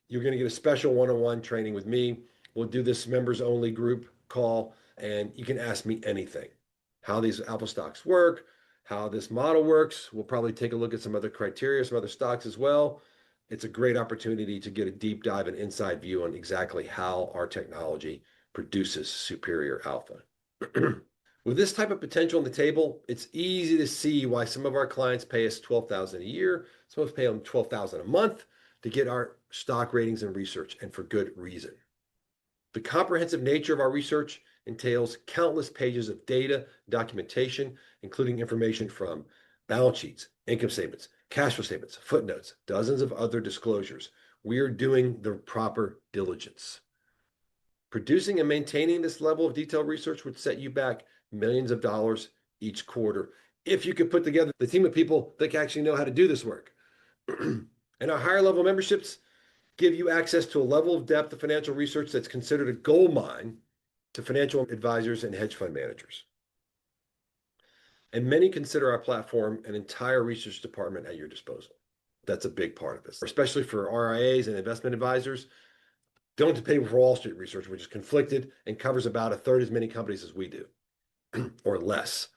you're going to get a special one-on-one training with me. We'll do this members only group call, and you can ask me anything. How these alpha stocks work, how this model works. We'll probably take a look at some other criteria, some other stocks as well. It's a great opportunity to get a deep dive and inside view on exactly how our technology produces superior alpha. With this type of potential on the table, it's easy to see why some of our clients pay us $12,000 a year. Some of us pay them $12,000 a month to get our stock ratings and research, and for good reason. The comprehensive nature of our research entails countless pages of data, documentation, including information from balance sheets, income statements, cash flow statements, footnotes, dozens of other disclosures. We are doing the proper diligence. Producing and maintaining this level of detailed research would set you back millions of dollars each quarter if you could put together the team of people that actually know how to do this work. And our higher level memberships give you access to a level of depth of financial research that's considered a gold mine to financial advisors and hedge fund managers. And many consider our platform an entire research department at your disposal. That's a big part of this, especially for RIAs and investment advisors. Don't pay for Wall Street research, which is conflicted and covers about a third as many companies as we do, or less.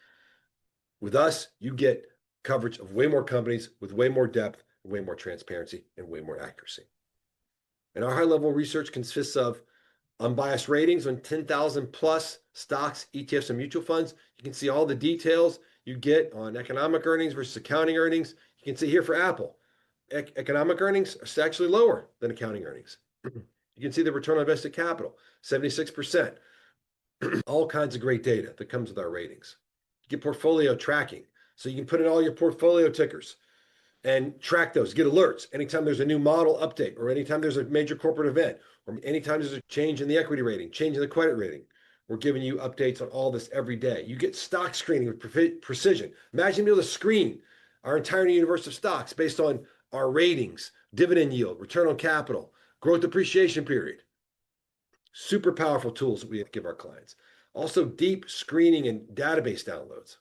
With us, you get coverage of way more companies with way more depth, way more transparency, and way more accuracy. And our high-level research consists of unbiased ratings on 10,000 plus stocks, ETFs, and mutual funds. You can see all the details you get on economic earnings versus accounting earnings. You can see here for Apple, economic earnings are actually lower than accounting earnings. You can see the return on invested capital, 76%. All kinds of great data that comes with our ratings. You get portfolio tracking, so you can put in all your portfolio tickers and track those, get alerts anytime there's a new model update, or anytime there's a major corporate event, or anytime there's a change in the equity rating, change in the credit rating. We're giving you updates on all this every day. You get stock screening with precision. Imagine being able to screen our entire universe of stocks based on our ratings, dividend yield, return on capital, growth appreciation period. Super powerful tools that we give our clients. Also, deep screening and database downloads.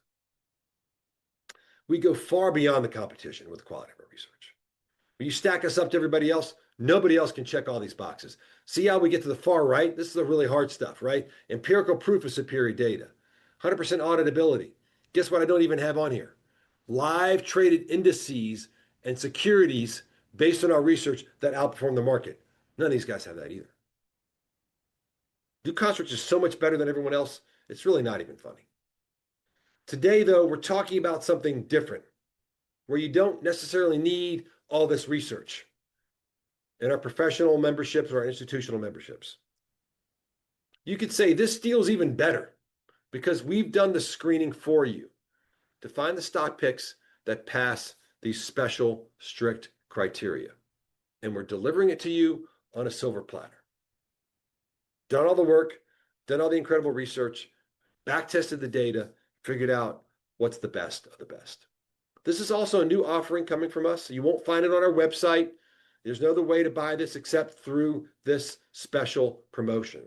We go far beyond the competition with the quality of our research. When you stack us up to everybody else, nobody else can check all these boxes. See how we get to the far right? This is the really hard stuff, right? Empirical proof of superior data. 100% auditability. Guess what I don't even have on here? Live traded indices and securities based on our research that outperform the market. None of these guys have that either. New Constructs is so much better than everyone else, it's really not even funny. Today, though, we're talking about something different, where you don't necessarily need all this research. in our professional memberships or our institutional memberships. You could say this deal's even better because we've done the screening for you to find the stock picks that pass these special strict criteria. And we're delivering it to you on a silver platter. Done all the work, done all the incredible research, back tested the data, figured out what's the best of the best. This is also a new offering coming from us. You won't find it on our website. There's no other way to buy this except through this special promotion.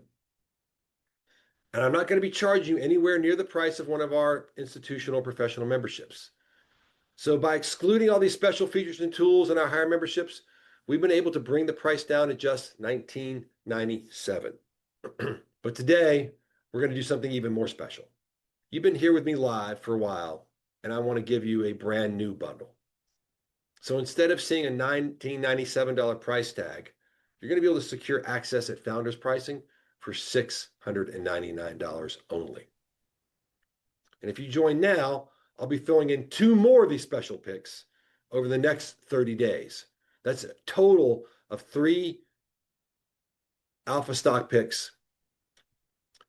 And I'm not going to be charging you anywhere near the price of one of our institutional professional memberships. So by excluding all these special features and tools in our higher memberships, we've been able to bring the price down to just $19.97. But today, we're going to do something even more special. You've been here with me live for a while, and I want to give you a brand new bundle. So instead of seeing a $19.97 price tag, you're going to be able to secure access at Founders pricing for $699 only. And if you join now, I'll be throwing in 2 more of these special picks over the next 30 days. That's a total of 3 alpha stock picks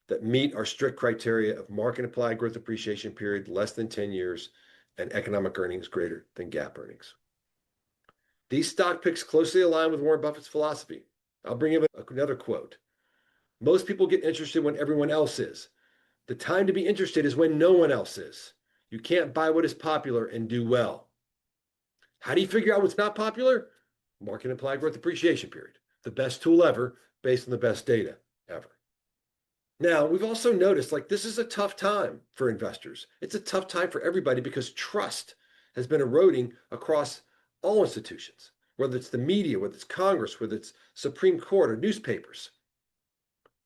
that meet our strict criteria of market-implied growth appreciation period less than 10 years and economic earnings greater than GAAP earnings. These stock picks closely align with Warren Buffett's philosophy. I'll bring in another quote. Most people get interested when everyone else is. The time to be interested is when no one else is. You can't buy what is popular and do well. How do you figure out what's not popular? Market-implied growth appreciation period. The best tool ever based on the best data ever. Now, we've also noticed this is a tough time for investors. It's a tough time for everybody because trust has been eroding across all institutions, whether it's the media, whether it's Congress, whether it's Supreme Court or newspapers.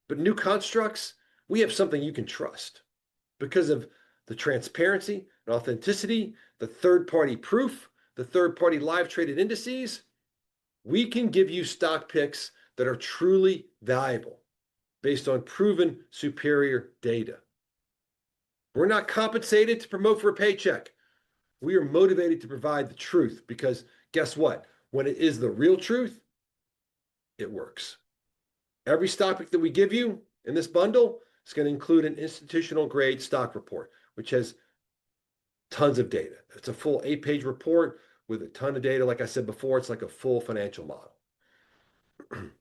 But new constructs, we have something you can trust because of the transparency and authenticity, the third-party proof, the third-party live traded indices. We can give you stock picks that are truly valuable based on proven superior data. We're not compensated to promote for a paycheck. We are motivated to provide the truth because guess what? When it is the real truth, it works. Every stock pick that we give you in this bundle is going to include an institutional grade stock report, which has tons of data. It's a full 8-page report with a ton of data. Like I said before, it's like a full financial model.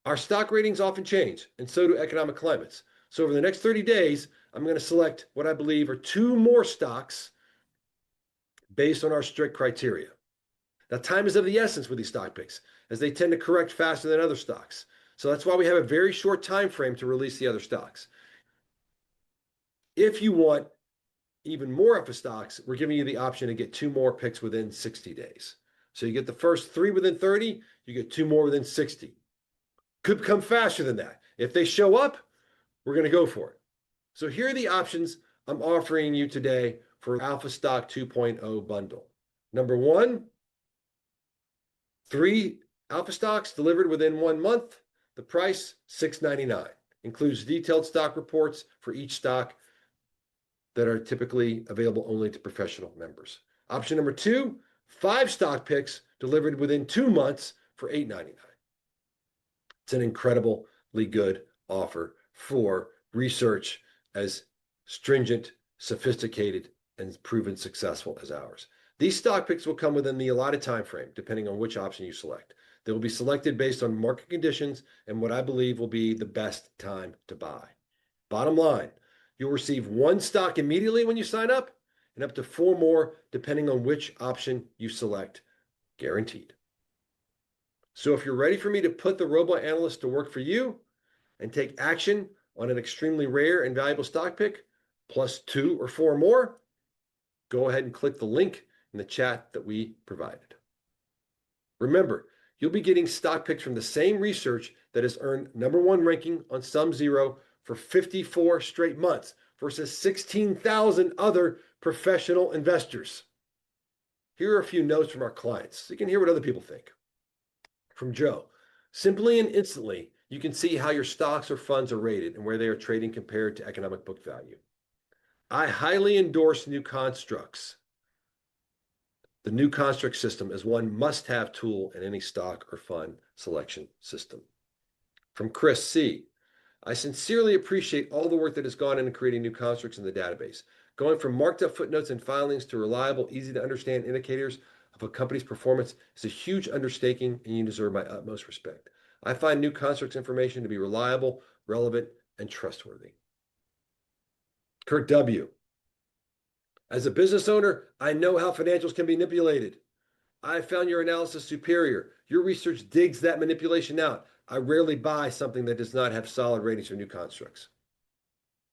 Our stock ratings often change, and so do economic climates. So over the next 30 days, I'm going to select what I believe are 2 more stocks based on our strict criteria. Now, time is of the essence with these stock picks, as they tend to correct faster than other stocks. So that's why we have a very short time frame to release the other stocks. If you want even more alpha stocks, we're giving you the option to get 2 more picks within 60 days. So you get the first 3 within 30, you get 2 more within 60. Could come faster than that. If they show up, we're going to go for it. So here are the options I'm offering you today for Alpha Stock 2.0 bundle. Number 1, 3 alpha stocks delivered within 1 month. The price, $6.99. Includes detailed stock reports for each stock that are typically available only to professional members. Option number 2, 5 stock picks delivered within 2 months for $8.99. It's an incredibly good offer for research as stringent, sophisticated, and proven successful as ours. These stock picks will come within the allotted time frame, depending on which option you select. They will be selected based on market conditions and what I believe will be the best time to buy. Bottom line, you'll receive 1 stock immediately when you sign up and up to 4 more depending on which option you select, guaranteed. So if you're ready for me to put the Robo-Analyst to work for you and take action on an extremely rare and valuable stock pick, plus 2 or 4 more, go ahead and click the link in the chat that we provided. Remember, you'll be getting stock picks from the same research that has earned #1 ranking on SumZero for 54 straight months versus 16,000 other professional investors. Here are a few notes from our clients so you can hear what other people think. From Joe, simply and instantly, you can see how your stocks or funds are rated and where they are trading compared to economic book value. I highly endorse new constructs. The new construct system is one must-have tool in any stock or fund selection system. From Chris C. I sincerely appreciate all the work that has gone into creating new constructs in the database. Going from marked up footnotes and filings to reliable, easy to understand indicators of a company's performance is a huge undertaking, and you deserve my utmost respect. I find new constructs information to be reliable, relevant, and trustworthy. Kurt W. As a business owner, I know how financials can be manipulated. I found your analysis superior. Your research digs that manipulation out. I rarely buy something that does not have solid ratings for new constructs.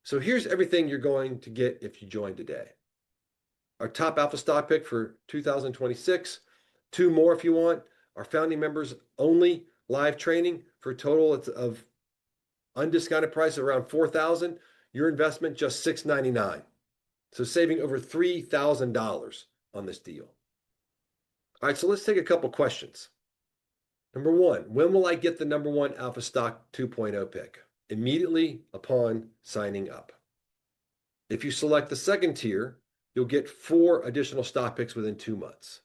So here's everything you're going to get if you join today. Our top alpha stock pick for 2026, 2 more if you want, our founding members only live training for a total of undiscounted price of around $4,000, your investment just $699. So saving over $3,000 on this deal. All right, so let's take a couple questions. Number 1, when will I get the number 1 Alpha Stock 2.0 pick? Immediately upon signing up. If you select the second tier, you'll get 4 additional stock picks within 2 months.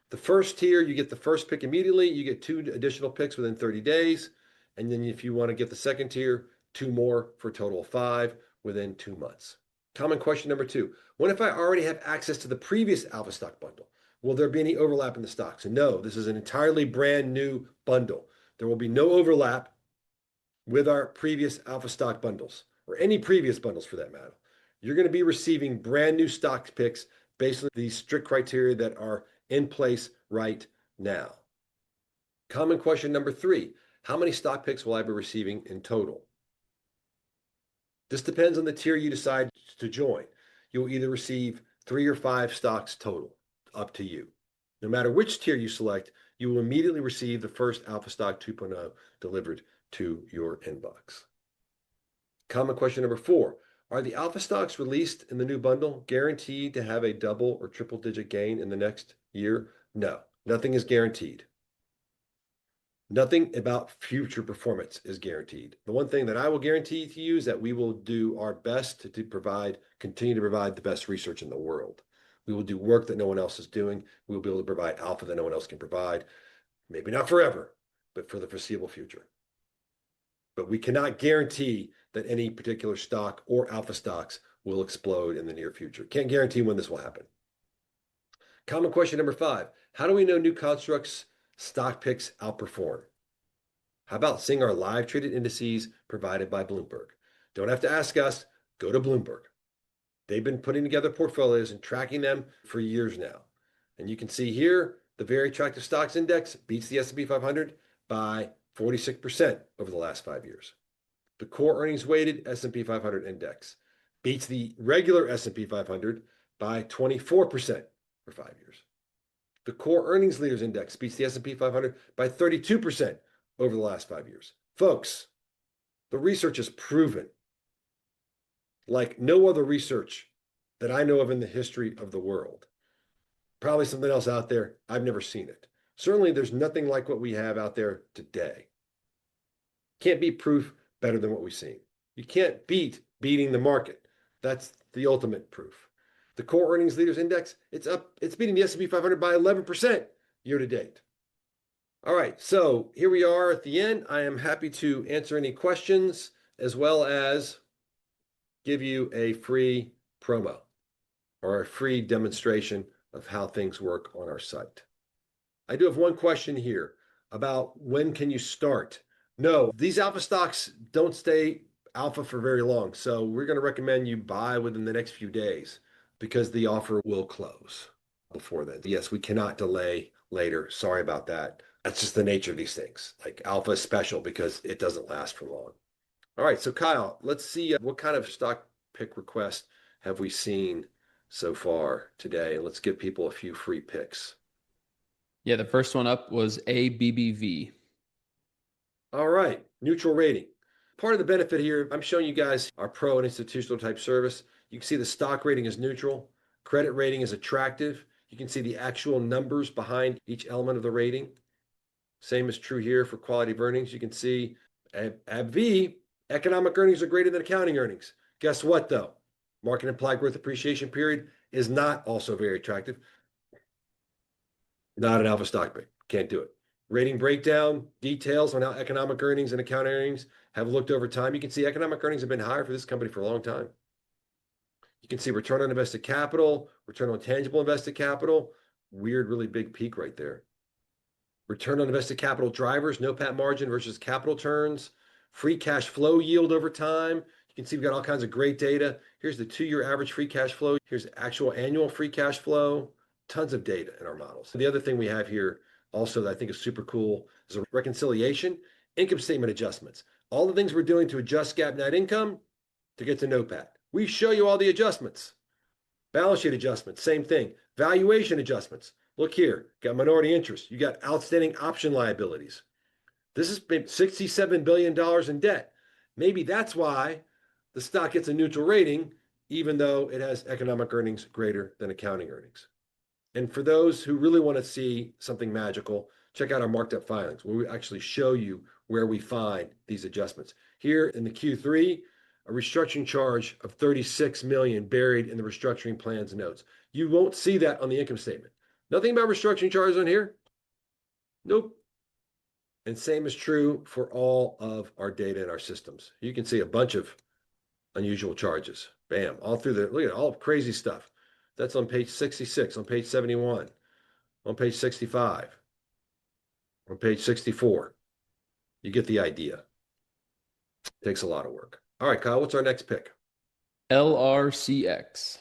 The first tier, you get the first pick immediately, you get 2 additional picks within 30 days, and then if you want to get the second tier, 2 more for a total of 5 within 2 months. Common question number 2, what if I already have access to the previous Alpha Stock bundle? Will there be any overlap in the stocks? And no, this is an entirely brand new bundle. There will be no overlap with our previous Alpha Stock bundles, or any previous bundles for that matter. You're going to be receiving brand new stock picks based on these strict criteria that are in place right now. Common question number 3, how many stock picks will I be receiving in total? This depends on the tier you decide to join. You'll either receive 3 or 5 stocks total, up to you. No matter which tier you select, you will immediately receive the first Alpha Stock 2.0 delivered to your inbox. Common question number 4, are the Alpha stocks released in the new bundle guaranteed to have a double or triple digit gain in the next year? No, nothing is guaranteed. Nothing about future performance is guaranteed. The one thing that I will guarantee to you is that we will do our best to continue to provide the best research in the world. We will do work that no one else is doing. We will be able to provide alpha that no one else can provide. Maybe not forever, but for the foreseeable future. But we cannot guarantee that any particular stock or alpha stocks will explode in the near future. Can't guarantee when this will happen. Common question number 5, how do we know new constructs stock picks outperform? How about seeing our live traded indices provided by Bloomberg? Don't have to ask us, go to Bloomberg. They've been putting together portfolios and tracking them for years now. And you can see here, the very attractive stocks index beats the S&P 500 by 46% over the last 5 years. The core earnings weighted S&P 500 index beats the regular S&P 500 by 24% for 5 years. The core earnings leaders index beats the S&P 500 by 32% over the last 5 years. Folks, the research is proven, like no other research that I know of in the history of the world. Probably something else out there, I've never seen it. Certainly there's nothing like what we have out there today. Can't beat proof better than what we've seen. You can't beat beating the market. That's the ultimate proof. The core earnings leaders index, it's beating the S&P 500 by 11% year to date. All right, so here we are at the end. I am happy to answer any questions as well as give you a free promo or a free demonstration of how things work on our site. I do have one question here about when can you start? No, these alpha stocks don't stay alpha for very long. So we're going to recommend you buy within the next few days because the offer will close before then. Yes, we cannot delay later. Sorry about that. That's just the nature of these things. Like alpha is special because it doesn't last for long. All right, so Kyle, let's see what kind of stock pick requests have we seen so far today. And let's give people a few free picks. Yeah, the first one up was ABBV. All right, neutral rating. Part of the benefit here, I'm showing you guys our pro and institutional type service. You can see the stock rating is neutral. Credit rating is attractive. You can see the actual numbers behind each element of the rating. Same is true here for quality of earnings. You can see ABV, economic earnings are greater than accounting earnings. Guess what though? Market implied growth appreciation period is not also very attractive. Not an alpha stock pick. Can't do it. Rating breakdown, details on how economic earnings and account earnings have looked over time. You can see economic earnings have been higher for this company for a long time. You can see return on invested capital, return on tangible invested capital. Weird, really big peak right there. Return on invested capital drivers, NOPAT margin versus capital turns, free cash flow yield over time. You can see we've got all kinds of great data. Here's the 2-year average free cash flow. Here's actual annual free cash flow. Tons of data in our models. The other thing we have here also that I think is super cool is a reconciliation, income statement adjustments. All the things we're doing to adjust GAAP net income to get to NOPAT. We show you all the adjustments. Balance sheet adjustments, same thing. Valuation adjustments. Look here, got minority interest. You got outstanding option liabilities. This is $67 billion in debt. Maybe that's why the stock gets a neutral rating, even though it has economic earnings greater than accounting earnings. And for those who really want to see something magical, check out our marked up filings, where we actually show you where we find these adjustments. Here in the Q3, a restructuring charge of $36 million buried in the restructuring plans notes. You won't see that on the income statement. Nothing about restructuring charges on here. Nope. And same is true for all of our data in our systems. You can see a bunch of unusual charges. Bam, all through there. Look at all crazy stuff. That's on page 66, on page 71, on page 65, on page 64. You get the idea. It takes a lot of work. All right, Kyle, what's our next pick? LRCX.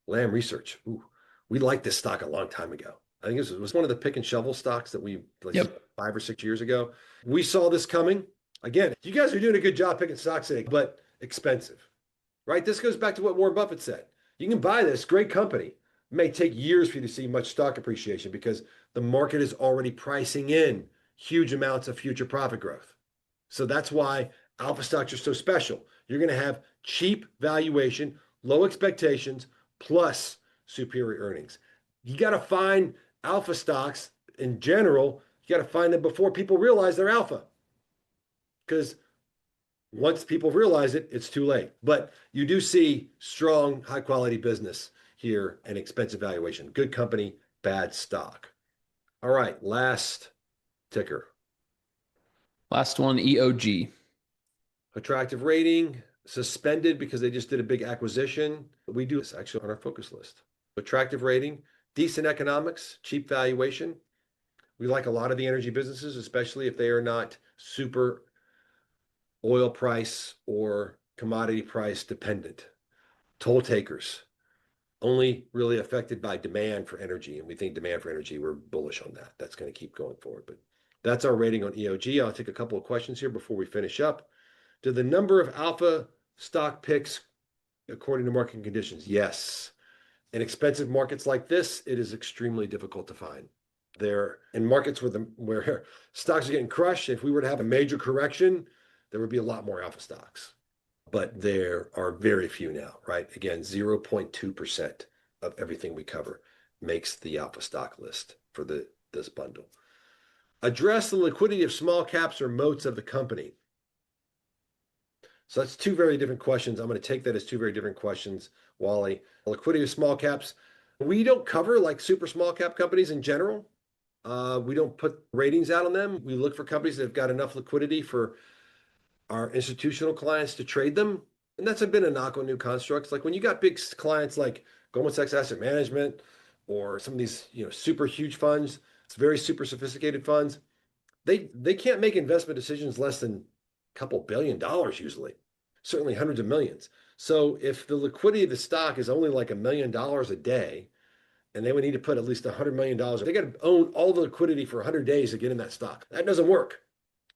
Lamb Research. Ooh, we liked this stock a long time ago. I think this was one of the pick and shovel stocks that we like 5 or 6 years ago. We saw this coming. Again, you guys are doing a good job picking stocks today, but expensive, right? This goes back to what Warren Buffett said. You can buy this great company. It may take years for you to see much stock appreciation because the market is already pricing in huge amounts of future profit growth. So that's why alpha stocks are so special. You're going to have cheap valuation, low expectations, plus superior earnings. You got to find alpha stocks in general. You got to find them before people realize they're alpha. Because once people realize it, it's too late. But you do see strong, high quality business here and expensive valuation. Good company, bad stock. All right, last ticker. Last one, EOG. Attractive rating, suspended because they just did a big acquisition. We do this actually on our focus list. Attractive rating, decent economics, cheap valuation. We like a lot of the energy businesses, especially if they are not super oil price or commodity price dependent. Toll takers, only really affected by demand for energy. And we think demand for energy, we're bullish on that. That's going to keep going forward. But that's our rating on EOG. I'll take a couple of questions here before we finish up. Do the number of alpha stock picks according to market conditions? Yes. In expensive markets like this, it is extremely difficult to find. They're in markets where stocks are getting crushed. If we were to have a major correction, there would be a lot more alpha stocks. But there are very few now, right? Again, 0.2% of everything we cover makes the alpha stock list for this bundle. Address the liquidity of small caps or moats of the company. So that's two very different questions. I'm going to take that as two very different questions, Wally. Liquidity of small caps. We don't cover like super small cap companies in general. We don't put ratings out on them. We look for companies that have got enough liquidity for our institutional clients to trade them. And that's been a knock on new constructs. Like when you got big clients like Goldman Sachs Asset Management or some of these, super huge funds, it's very super sophisticated funds. They can't make investment decisions less than a couple $1 billion usually, certainly hundreds of millions. So if the liquidity of the stock is only like $1 million a day, and they would need to put at least $100 million, they got to own all the liquidity for 100 days to get in that stock. That doesn't work,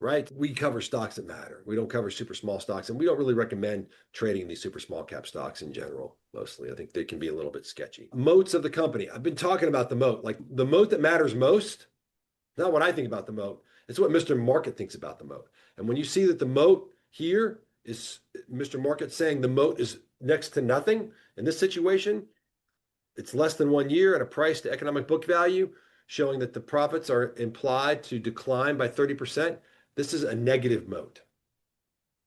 right? We cover stocks that matter. We don't cover super small stocks, and we don't really recommend trading these super small cap stocks in general, mostly. I think they can be a little bit sketchy. Moats of the company. I've been talking about the moat. Like the moat that matters most, not what I think about the moat. It's what Mr. Market thinks about the moat. And when you see that the moat here is Mr. Market saying the moat is next to nothing in this situation, it's less than 1 year at a price to economic book value, showing that the profits are implied to decline by 30%. This is a negative moat.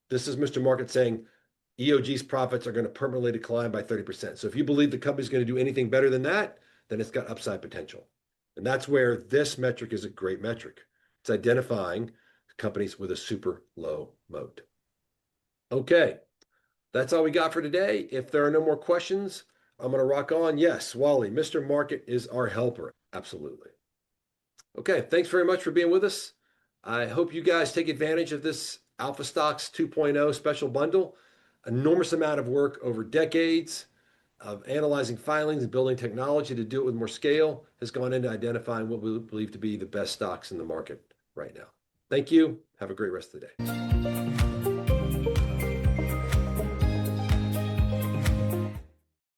This is Mr. Market saying EOG's profits are going to permanently decline by 30%. So if you believe the company's going to do anything better than that, then it's got upside potential. And that's where this metric is a great metric. It's identifying companies with a super low moat. Okay, that's all we got for today. If there are no more questions, I'm going to rock on. Yes, Wally, Mr. Market is our helper. Absolutely. Okay, thanks very much for being with us. I hope you guys take advantage of this Alpha Stocks 2.0 special bundle. Enormous amount of work over decades of analyzing filings and building technology to do it with more scale has gone into identifying what we believe to be the best stocks in the market right now. Thank you. Have a great rest of the day.